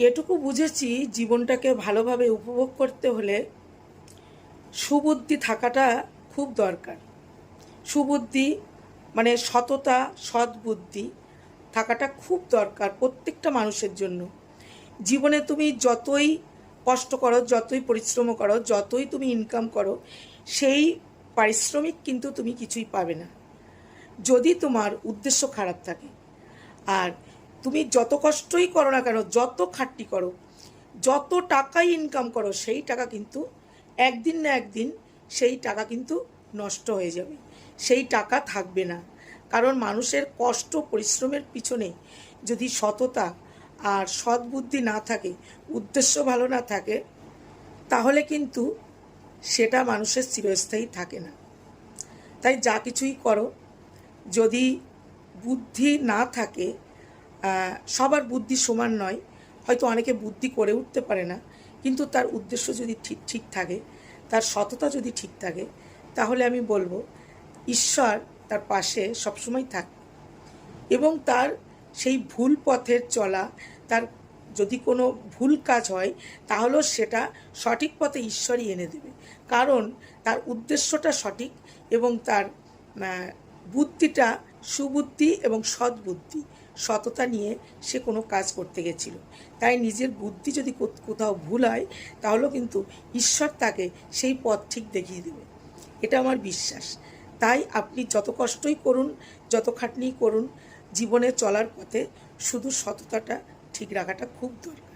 এটুকু বুঝেছি, জীবনটাকে ভালোভাবে উপভোগ করতে হলে সুবুদ্ধি থাকাটা খুব দরকার। সুবুদ্ধি মানে সততা, সদ্বুদ্ধি থাকাটা খুব দরকার প্রত্যেকটা মানুষের জন্য। জীবনে তুমি যতই কষ্ট করো, যতই পরিশ্রম করো, যতই তুমি ইনকাম করো, সেই পারিশ্রমিক কিন্তু তুমি কিছুই পাবে না যদি তোমার উদ্দেশ্য খারাপ থাকে। আর তুমি যত কষ্টই করো না কেন, যত খাটনি করো, যত টাকাই ইনকাম করো, সেই টাকা কিন্তু একদিন না একদিন সেই টাকা কিন্তু নষ্ট হয়ে যাবে, সেই টাকা থাকবে না। কারণ মানুষের কষ্ট পরিশ্রমের পিছনে যদি সততা আর সদ্বুদ্ধি না থাকে, উদ্দেশ্য ভালো না থাকে, তাহলে কিন্তু সেটা মানুষের চিরস্থায়ী থাকে না। তাই যা কিছুই করো, যদি বুদ্ধি না থাকে, সবার বুদ্ধি সমান নয়, হয়তো অনেকে বুদ্ধি করে উঠতে পারে না, কিন্তু তার উদ্দেশ্য যদি ঠিক থাকে, তার সততা যদি ঠিক থাকে, তাহলে আমি বলবো ঈশ্বর তার পাশে সবসময় থাকে এবং তার সেই ভুল পথের চলা, তার যদি কোনো ভুল কাজ হয় তাহলেও সেটা সঠিক পথে ঈশ্বরই এনে দেবে। কারণ তার উদ্দেশ্যটা সঠিক এবং তার বুদ্ধিটা সুবুদ্ধি এবং সদ্বুদ্ধি, সততা নিয়ে সে কোনো কাজ করতে গেছিল। তাই নিজের বুদ্ধি যদি কোথাও ভুল হয়, তাহলেও কিন্তু ঈশ্বর তাকে সেই পথ ঠিক দেখিয়ে দেবে, এটা আমার বিশ্বাস। তাই আপনি যত কষ্টই করুন, যত খাটনি করুন, জীবনে চলার পথে শুধু সততাটা ঠিক রাখাটা খুব দরকার।